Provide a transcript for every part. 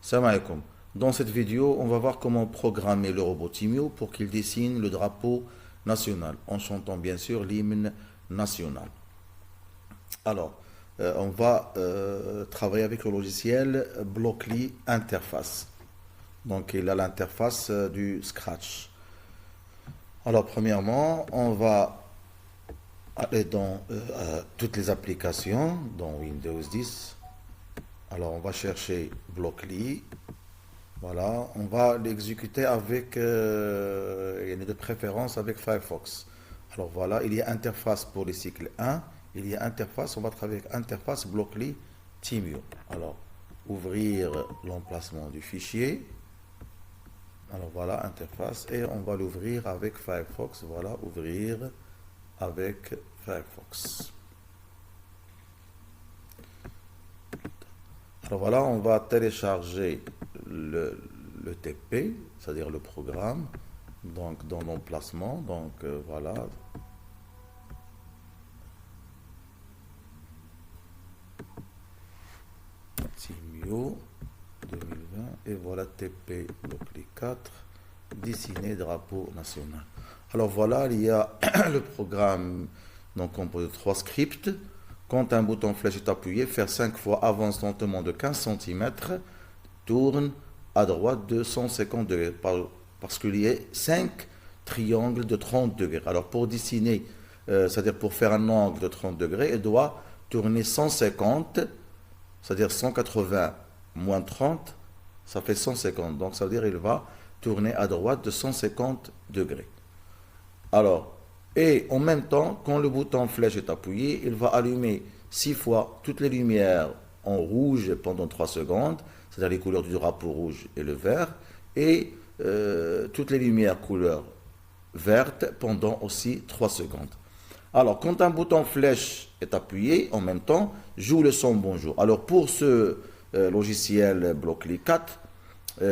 Salam alaikum. Dans cette vidéo, on va voir comment programmer le robot Timio pour qu'il dessine le drapeau national, en chantant bien sûr l'hymne national. Alors, on va travailler avec le logiciel Blockly Interface. Donc, il a l'interface du Scratch. Alors, premièrement, on va aller dans toutes les applications, dans Windows 10. Alors, on va chercher Blockly. Voilà, on va l'exécuter avec, de préférence avec Firefox. Alors voilà, il y a interface pour le cycle 1, il y a interface, on va travailler avec interface Blockly Timio. Alors, ouvrir l'emplacement du fichier. Alors voilà, interface, et on va l'ouvrir avec Firefox. Voilà, ouvrir avec Firefox. Alors voilà, on va télécharger le TP, c'est-à-dire le programme, donc dans l'emplacement. Donc voilà. Timio 2020 et voilà TP Blockly 4, dessiner drapeau national. Alors voilà, il y a le programme donc composé de 3 scripts. Quand un bouton flèche est appuyé, faire 5 fois avance lentement de 15 cm, tourne à droite de 150 degrés, parce qu'il y a 5 triangles de 30 degrés. Alors pour dessiner, c'est-à-dire pour faire un angle de 30 degrés, il doit tourner 150, c'est-à-dire 180 moins 30, ça fait 150. Donc ça veut dire qu'il va tourner à droite de 150 degrés. Alors, et en même temps, quand le bouton flèche est appuyé, il va allumer 6 fois toutes les lumières en rouge pendant 3 secondes, c'est-à-dire les couleurs du drapeau rouge et le vert, et toutes les lumières couleur verte pendant aussi 3 secondes. Alors, quand un bouton flèche est appuyé, en même temps, joue le son bonjour. Alors, pour ce logiciel Blockly 4,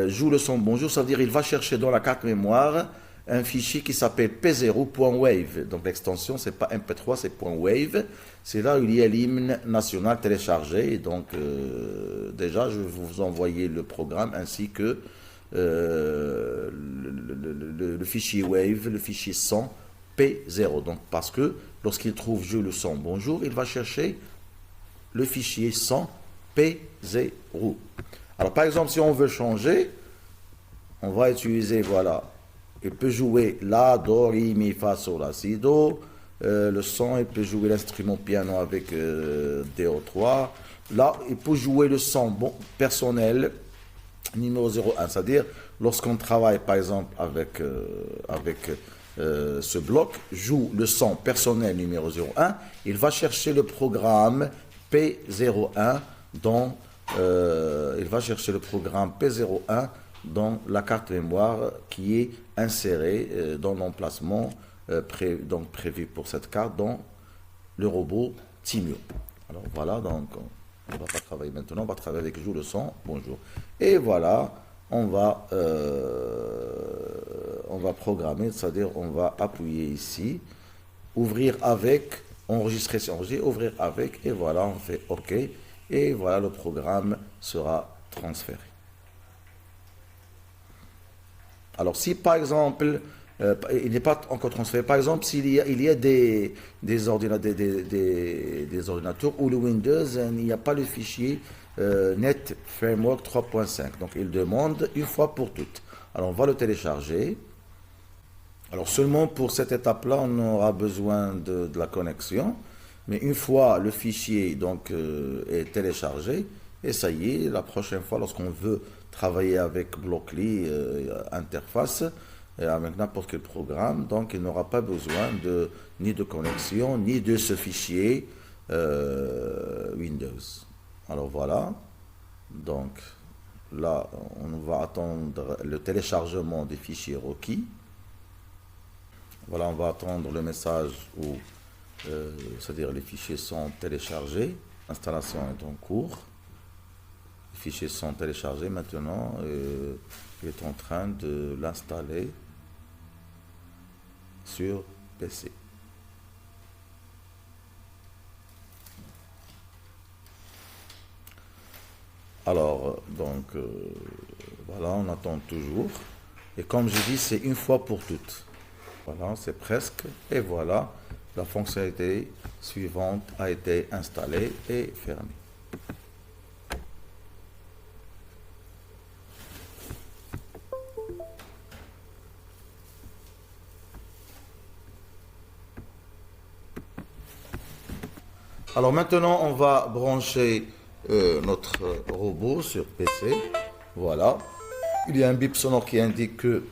joue le son bonjour, ça veut dire qu'il va chercher dans la carte mémoire un fichier qui s'appelle p0.wave. Donc l'extension, c'est pas mp3, c'est .wave. C'est là où il y a l'hymne national téléchargé. Donc déjà, je vais vous envoyer le programme ainsi que le fichier wave, le fichier son p0. Donc parce que lorsqu'il trouve je le son bonjour, il va chercher le fichier son p0. Alors par exemple, si on veut changer, on va utiliser, voilà, il peut jouer la, do, ri, mi, fa, sol, la, si, do. Le son, il peut jouer l'instrument piano avec DO3. Là, il peut jouer le son personnel numéro 01. C'est-à-dire, lorsqu'on travaille, par exemple, avec ce bloc, joue le son personnel numéro 01, il va chercher le programme P01 dans dans la carte mémoire qui est insérée dans l'emplacement prévu pour cette carte dans le robot Timio. Alors voilà, donc on ne va pas travailler maintenant, on va travailler avec joue le son, bonjour. Et voilà, on va programmer, c'est-à-dire on va appuyer ici, ouvrir avec, enregistrer, c'est enregistré, ouvrir avec, et voilà, on fait OK, et voilà, le programme sera transféré. Alors, si par exemple, il n'est pas encore transféré, par exemple, s'il y a des ordinateurs où le Windows, il n'y a pas le fichier Net Framework 3.5. Donc, il demande une fois pour toutes. Alors, on va le télécharger. Alors, seulement pour cette étape-là, on aura besoin de la connexion. Mais une fois le fichier donc, est téléchargé, et ça y est, la prochaine fois, lorsqu'on veut travailler avec Blockly interface, avec n'importe quel programme, donc il n'aura pas besoin ni de connexion, ni de ce fichier Windows. Alors voilà, donc là, on va attendre le téléchargement des fichiers requis. Voilà, on va attendre le message où, c'est-à-dire les fichiers sont téléchargés, l'installation est en cours. Les fichiers sont téléchargés maintenant, il est en train de l'installer sur PC. Alors, voilà, on attend toujours. Et comme je dis, c'est une fois pour toutes. Voilà, c'est presque. Et voilà, la fonctionnalité suivante a été installée et fermée. Alors maintenant, on va brancher notre robot sur PC. Voilà. Il y a un bip sonore qui indique que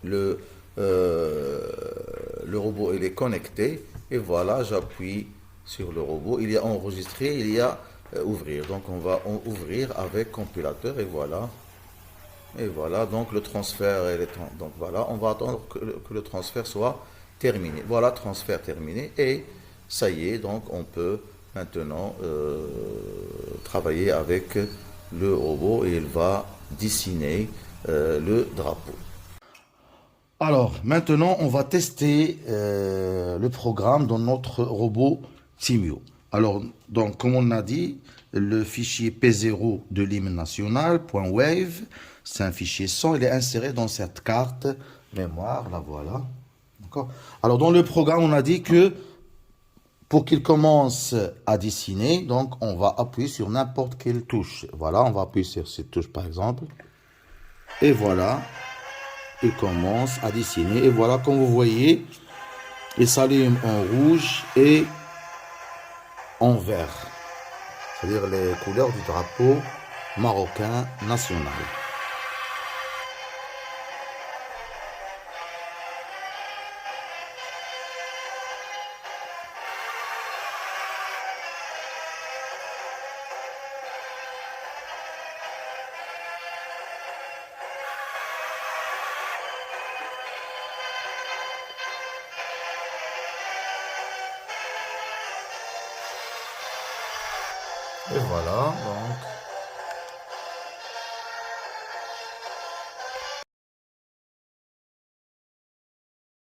le, euh, le robot il est connecté. Et voilà, j'appuie sur le robot. Il y a enregistré, il y a ouvrir. Donc on va ouvrir avec compilateur et voilà. Et voilà, donc le transfert, donc voilà, on va attendre que le transfert soit terminé. Voilà, transfert terminé. Et ça y est, donc on peut maintenant travailler avec le robot et il va dessiner le drapeau. Alors, maintenant, on va tester le programme dans notre robot Timio. Alors, donc, comme on a dit, le fichier P0 de l'hymne national, .wave, c'est un fichier son, il est inséré dans cette carte mémoire, la voilà. D'accord. Alors, dans le programme, on a dit que pour qu'il commence à dessiner, donc, on va appuyer sur n'importe quelle touche. Voilà, on va appuyer sur cette touche, par exemple. Et voilà. Il commence à dessiner et voilà, comme vous voyez, il s'allume en rouge et en vert, c'est-à-dire les couleurs du drapeau marocain national. Et voilà, donc